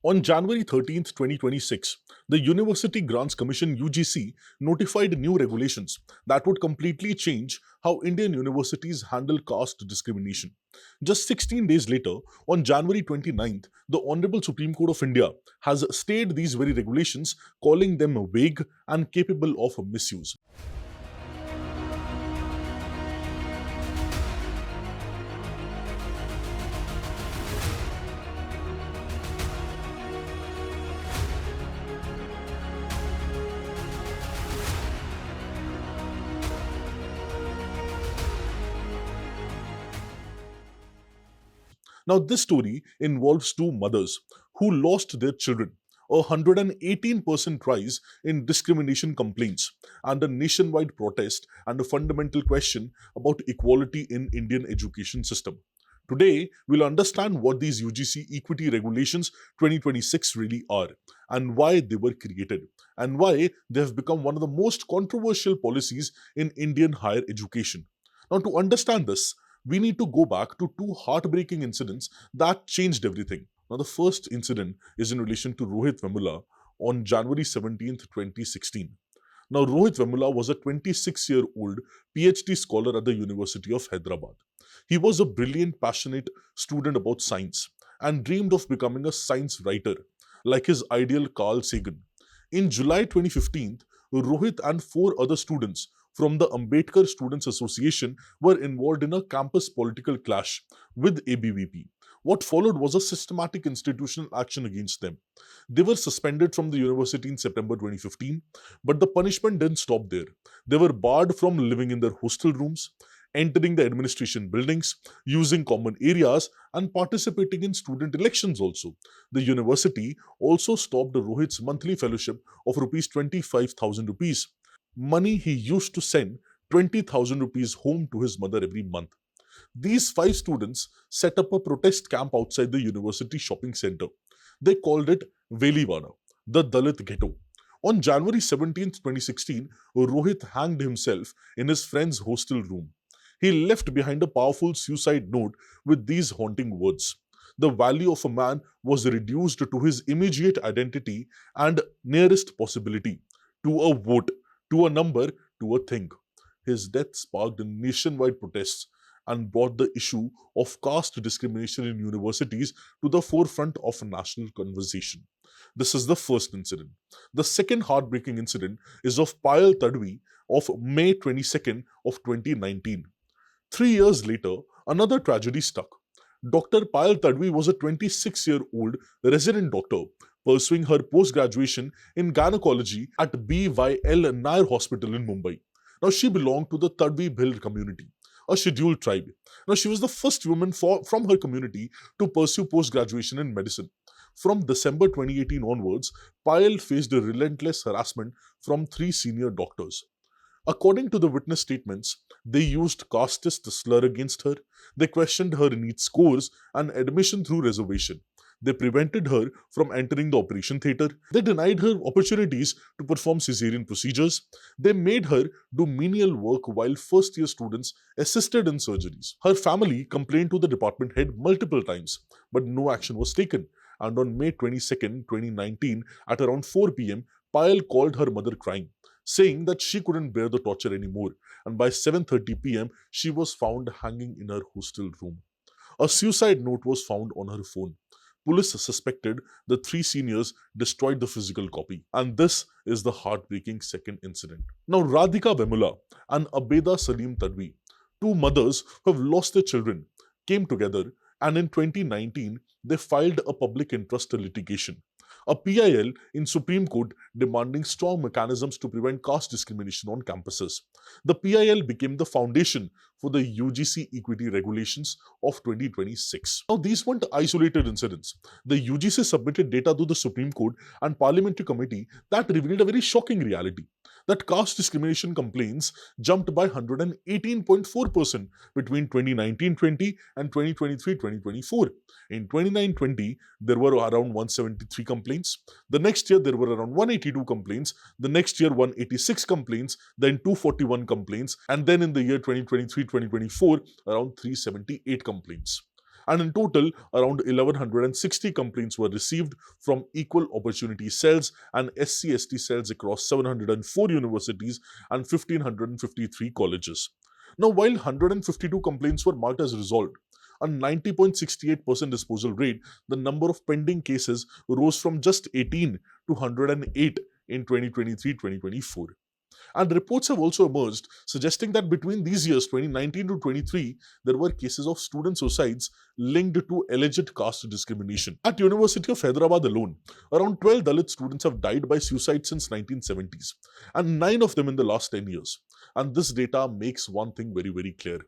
On January 13th, 2026, the University Grants Commission UGC notified new regulations that would completely change how Indian universities handle caste discrimination. Just 16 days later, on January 29th, the Honorable Supreme Court of India has stayed these very regulations, calling them vague and capable of misuse. Now, this story involves two mothers who lost their children, a 118% rise in discrimination complaints, and a nationwide protest and a fundamental question about equality in Indian education system. Today, we'll understand what these UGC Equity Regulations 2026 really are, and why they were created, and why they have become one of the most controversial policies in Indian higher education. Now, to understand this, we need to go back to two heartbreaking incidents that changed everything. Now, the first incident is in relation to Rohit Vemula on January 17th, 2016. Now, Rohit Vemula was a 26-year-old PhD scholar at the University of Hyderabad. He was a brilliant, passionate student about science and dreamed of becoming a science writer, like his ideal Carl Sagan. In July 2015, Rohit and four other students from the Ambedkar Students Association were involved in a campus political clash with ABVP. What followed was a systematic institutional action against them. They were suspended from the university in September 2015, but the punishment didn't stop there. They were barred from living in their hostel rooms, entering the administration buildings, using common areas, and participating in student elections also. The university also stopped Rohit's monthly fellowship of rupees 25,000 rupees, money he used to send 20,000 rupees home to his mother every month. These five students set up a protest camp outside the university shopping center. They called it Veliwada, the Dalit ghetto. On January 17th, 2016, Rohit hanged himself in his friend's hostel room. He left behind a powerful suicide note with these haunting words. The value of a man was reduced to his immediate identity and nearest possibility, to a vote, to a number, to a thing. His death sparked nationwide protests and brought the issue of caste discrimination in universities to the forefront of national conversation. This is the first incident. The second heartbreaking incident is of Payal Tadvi of May 22nd, 2019. 3 years later, another tragedy struck. Dr. Payal Tadvi was a 26-year-old resident doctor pursuing her post-graduation in gynecology at BYL Nair Hospital in Mumbai. Now, she belonged to the Tadvi Bhil community, a scheduled tribe. Now, she was the first woman from her community to pursue post-graduation in medicine. From December 2018 onwards, Payal faced a relentless harassment from three senior doctors. According to the witness statements, they used casteist slur against her, they questioned her NEET scores and admission through reservation. They prevented her from entering the operation theatre. They denied her opportunities to perform caesarean procedures. They made her do menial work while first-year students assisted in surgeries. Her family complained to the department head multiple times, but no action was taken. And on May 22nd, 2019, at around 4 p.m., Payal called her mother crying, saying that she couldn't bear the torture anymore, and by 7:30 p.m. she was found hanging in her hostel room. A suicide note was found on her phone. Police suspected the three seniors destroyed the physical copy, and this is the heartbreaking second incident. Now, Radhika Vemula and Abeda Salim Tadvi, two mothers who have lost their children, came together, and in 2019 they filed a public interest litigation, a PIL in Supreme Court demanding strong mechanisms to prevent caste discrimination on campuses. The PIL became the foundation for the UGC Equity Regulations of 2026. Now, these weren't isolated incidents. The UGC submitted data to the Supreme Court and Parliamentary Committee that revealed a very shocking reality, that caste discrimination complaints jumped by 118.4% between 2019-20 and 2023-2024. In 29-20, there were around 173 complaints. The next year, there were around 182 complaints. The next year, 186 complaints, then 241 complaints, and then in the year 2023-2024, around 378 complaints. And in total, around 1160 complaints were received from equal opportunity cells and SC/ST cells across 704 universities and 1553 colleges. Now, while 152 complaints were marked as resolved, a 90.68% disposal rate, the number of pending cases rose from just 18 to 108 in 2023-2024. And reports have also emerged suggesting that between these years, 2019 to 23, there were cases of student suicides linked to alleged caste discrimination. At University of Hyderabad alone, around 12 Dalit students have died by suicide since 1970s, and 9 of them in the last 10 years. And this data makes one thing very, very clear.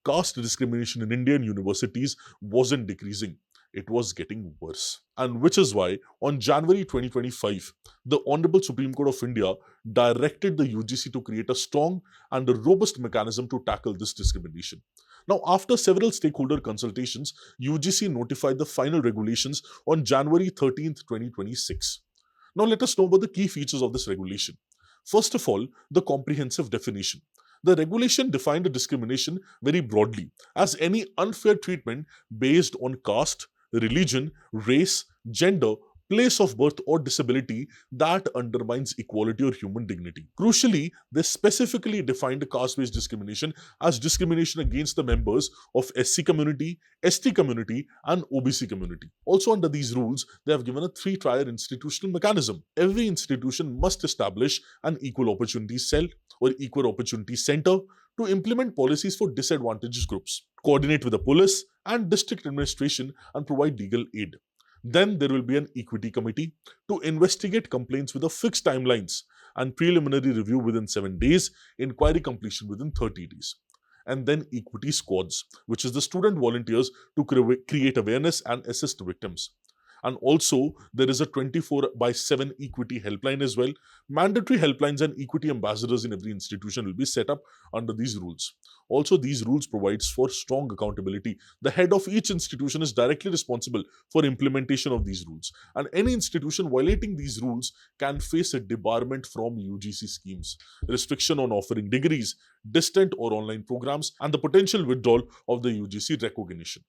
Caste discrimination in Indian universities wasn't decreasing. It was getting worse. And which is why, on January 2025, the Honorable Supreme Court of India directed the UGC to create a strong and a robust mechanism to tackle this discrimination. Now, after several stakeholder consultations, UGC notified the final regulations on January 13th, 2026. Now, let us know about the key features of this regulation. First of all, the comprehensive definition. The regulation defined discrimination very broadly as any unfair treatment based on caste, religion, race, gender, place of birth, or disability that undermines equality or human dignity. Crucially, they specifically defined caste-based discrimination as discrimination against the members of SC community, ST community, and OBC community. Also, under these rules, they have given a three-tier institutional mechanism. Every institution must establish an equal opportunity cell or equal opportunity center to implement policies for disadvantaged groups, coordinate with the police and district administration, and provide legal aid. Then there will be an equity committee to investigate complaints with a fixed timelines and preliminary review within 7 days, inquiry completion within 30 days. And then equity squads, which is the student volunteers to create awareness and assist victims. And also, there is a 24/7 equity helpline as well. Mandatory helplines and equity ambassadors in every institution will be set up under these rules. Also, these rules provides for strong accountability. The head of each institution is directly responsible for implementation of these rules. And any institution violating these rules can face a debarment from UGC schemes, restriction on offering degrees, distant or online programs, and the potential withdrawal of the UGC recognition.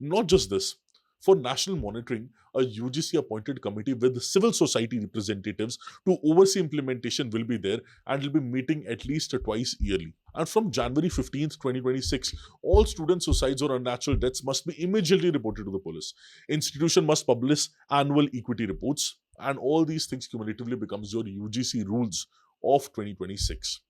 Not just this, for national monitoring, a UGC appointed committee with civil society representatives to oversee implementation will be there and will be meeting at least twice yearly. And from January 15th, 2026, all student suicides or unnatural deaths must be immediately reported to the police. Institution must publish annual equity reports, and all these things cumulatively becomes your UGC rules of 2026.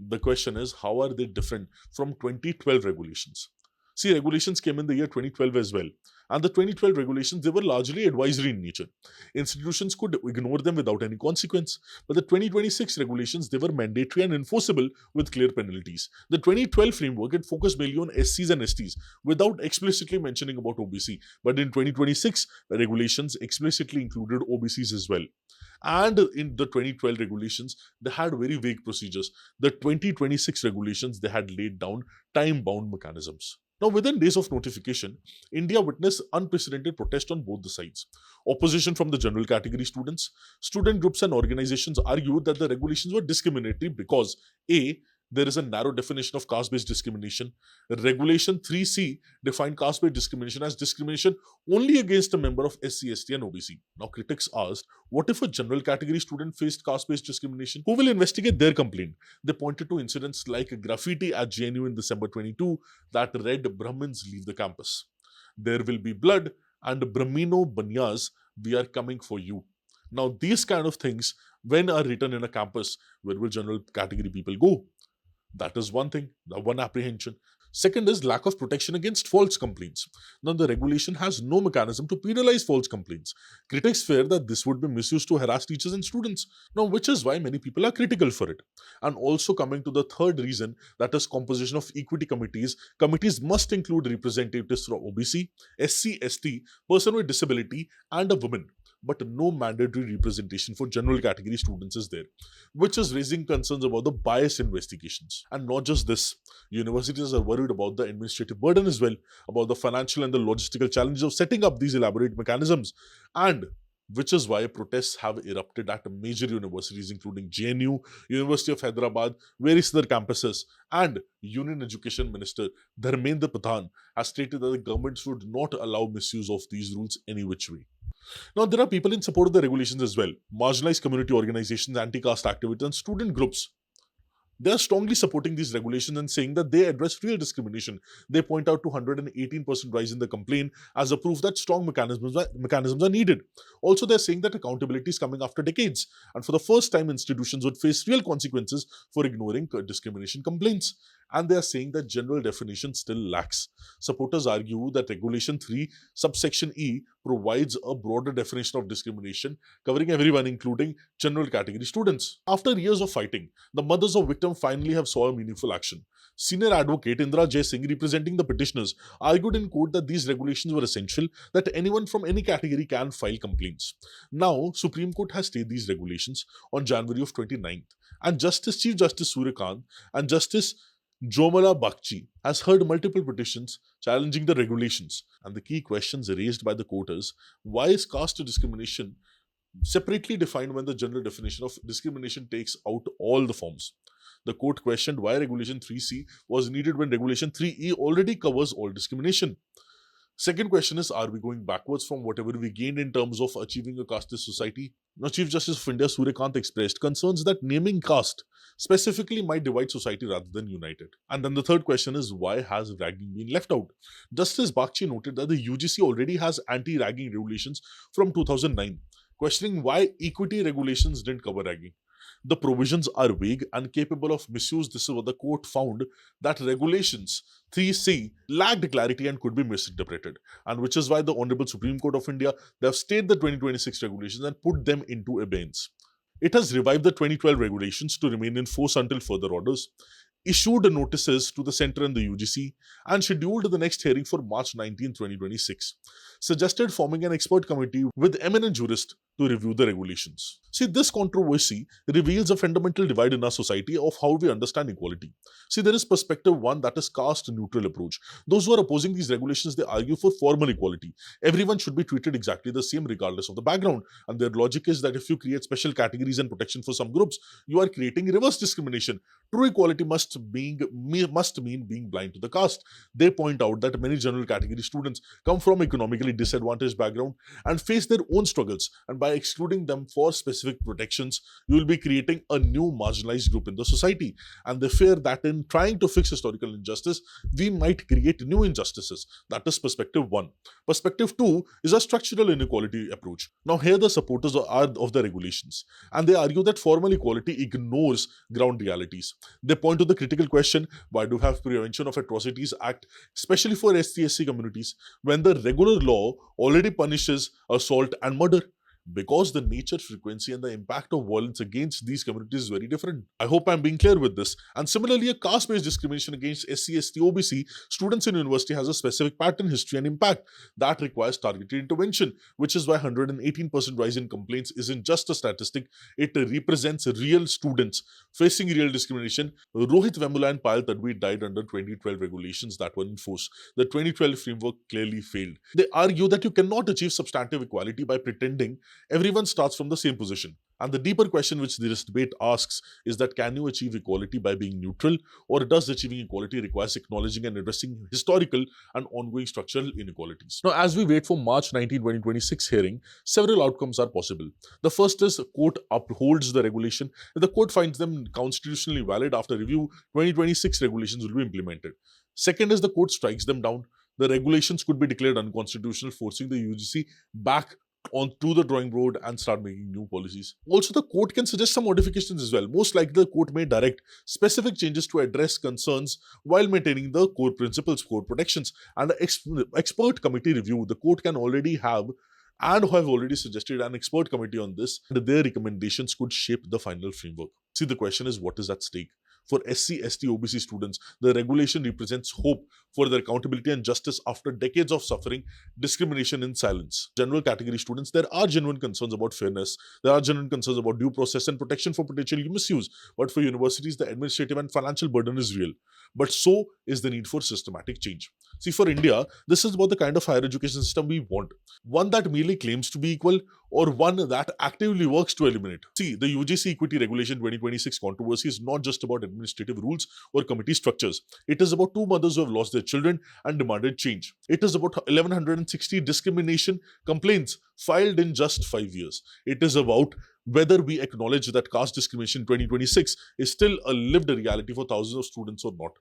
The question is, how are they different from 2012 regulations? See, regulations came in the year 2012 as well. And the 2012 regulations, they were largely advisory in nature. Institutions could ignore them without any consequence. But the 2026 regulations, they were mandatory and enforceable with clear penalties. The 2012 framework, it focused mainly on SCs and STs without explicitly mentioning about OBC. But in 2026, the regulations explicitly included OBCs as well. And in the 2012 regulations, they had very vague procedures. The 2026 regulations, they had laid down time-bound mechanisms. Now, within days of notification, India witnessed unprecedented protest on both the sides. Opposition from the general category students, student groups and organizations argued that the regulations were discriminatory because A, there is a narrow definition of caste-based discrimination. Regulation 3C defined caste-based discrimination as discrimination only against a member of SC, ST and OBC. Now, critics asked, what if a general category student faced caste-based discrimination? Who will investigate their complaint? They pointed to incidents like graffiti at JNU in December 22 that read, Brahmins leave the campus. There will be blood and Brahmino Banyas, we are coming for you. Now, these kind of things, when are written in a campus, where will general category people go? That is one thing, the one apprehension. Second is lack of protection against false complaints. Now, the regulation has no mechanism to penalize false complaints. Critics fear that this would be misused to harass teachers and students. Now, which is why many people are critical for it. And also coming to the third reason, that is composition of equity committees. Committees must include representatives from OBC, SC, ST, person with disability, and a woman. But no mandatory representation for general category students is there, which is raising concerns about the bias investigations. And not just this, universities are worried about the administrative burden as well, about the financial and the logistical challenges of setting up these elaborate mechanisms. And which is why protests have erupted at major universities including JNU, University of Hyderabad, various other campuses, and Union Education Minister Dharmendra Pradhan has stated that the government should not allow misuse of these rules any which way. Now, there are people in support of the regulations as well. Marginalized community organizations, anti-caste activists, and student groups, they are strongly supporting these regulations and saying that they address real discrimination. They point out to 118% rise in the complaint as a proof that strong mechanisms are needed. Also, they're saying that accountability is coming after decades, and for the first time, institutions would face real consequences for ignoring discrimination complaints. And they are saying that general definition still lacks. Supporters argue that Regulation 3, subsection E, provides a broader definition of discrimination, covering everyone, including general category students. After years of fighting, the mothers of victims finally have saw a meaningful action. Senior advocate Indra Jay Singh, representing the petitioners, argued in court that these regulations were essential, that anyone from any category can file complaints. Now, Supreme Court has stayed these regulations on January of 29th, and Chief Justice Suryakant and Justice Jomala Bakchi has heard multiple petitions challenging the regulations, and the key questions raised by the court is: why is caste discrimination separately defined when the general definition of discrimination takes out all the forms? The court questioned why Regulation 3C was needed when Regulation 3E already covers all discrimination. Second question is, are we going backwards from whatever we gained in terms of achieving a casteist society? Now, Chief Justice of India Suryakant expressed concerns that naming caste specifically might divide society rather than unite it. And then the third question is, why has ragging been left out? Justice Bakchi noted that the UGC already has anti-ragging regulations from 2009, questioning why equity regulations didn't cover ragging. The provisions are vague and capable of misuse. This is what the court found, that regulations 3C lacked clarity and could be misinterpreted, and which is why the Honorable Supreme Court of India, they have stayed the 2026 regulations and put them into abeyance. It has revived the 2012 regulations to remain in force until further orders, issued notices to the centre and the UGC, and scheduled the next hearing for March 19, 2026. Suggested forming an expert committee with eminent jurists to review the regulations. See, this controversy reveals a fundamental divide in our society of how we understand equality. See, there is perspective one, that is caste neutral approach. Those who are opposing these regulations, they argue for formal equality. Everyone should be treated exactly the same regardless of the background. And their logic is that if you create special categories and protection for some groups, you are creating reverse discrimination. True equality must mean being blind to the caste. They point out that many general category students come from economically disadvantaged background and face their own struggles, and by excluding them for specific protections, you will be creating a new marginalized group in the society. And they fear that in trying to fix historical injustice, we might create new injustices. That is perspective one. Perspective two is a structural inequality approach. Now, here the supporters are of the regulations, and they argue that formal equality ignores ground realities. They point to the critical question: why do we have Prevention of Atrocities Act, especially for SC/SC communities, when the regular law already punishes assault and murder? Because the nature, frequency, and the impact of violence against these communities is very different. I hope I'm being clear with this. And similarly, a caste-based discrimination against SC, ST, OBC students in university has a specific pattern, history, and impact that requires targeted intervention, which is why 118% rise in complaints isn't just a statistic, it represents real students facing real discrimination. Rohit Vemula and Payal Tadvi died under 2012 regulations that were in force. The 2012 framework clearly failed. They argue that you cannot achieve substantive equality by pretending everyone starts from the same position. And the deeper question which this debate asks is that, can you achieve equality by being neutral, or does achieving equality requires acknowledging and addressing historical and ongoing structural inequalities? Now, as we wait for March 19, 2026 hearing, several outcomes are possible. The first is court upholds the regulation. If the court finds them constitutionally valid, after review, 2026 regulations will be implemented. Second is the court strikes them down. The regulations could be declared unconstitutional, forcing the UGC back onto the drawing board and start making new policies. Also, the court can suggest some modifications as well. Most likely, the court may direct specific changes to address concerns while maintaining the core principles, core protections, and the expert committee review. The court can already have and have already suggested an expert committee on this, and their recommendations could shape the final framework. See, the question is, what is at stake? For SC, ST, OBC students, the regulation represents hope for their accountability and justice after decades of suffering, discrimination, in silence. General category students, there are genuine concerns about fairness. There are genuine concerns about due process and protection for potential misuse. But for universities, the administrative and financial burden is real. But so is the need for systematic change. See, for India, this is about the kind of higher education system we want. One that merely claims to be equal, or one that actively works to eliminate. See, the UGC Equity Regulation 2026 controversy is not just about administrative rules or committee structures. It is about two mothers who have lost their children and demanded change. It is about 1160 discrimination complaints filed in just 5 years. It is about whether we acknowledge that caste discrimination 2026 is still a lived reality for thousands of students or not,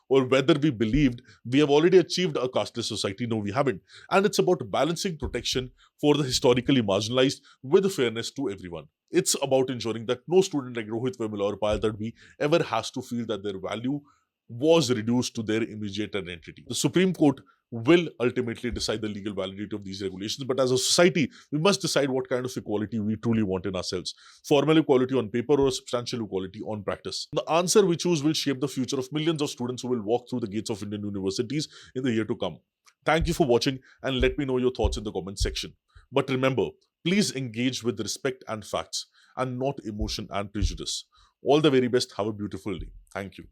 or whether we believed we have already achieved a casteless society. No, we haven't. And it's about balancing protection for the historically marginalized with fairness to everyone. It's about ensuring that no student like Rohit, Vimala, or Payal Tadvi ever has to feel that their value was reduced to their immediate identity. The Supreme Court will ultimately decide the legal validity of these regulations, but as a society, we must decide what kind of equality we truly want in ourselves: formal equality on paper or substantial equality on practice. The answer we choose will shape the future of millions of students who will walk through the gates of Indian universities in the year to come. Thank you for watching, and let me know your thoughts in the comment section. But remember, please engage with respect and facts, and not emotion and prejudice. All the very best. Have a beautiful day. Thank you.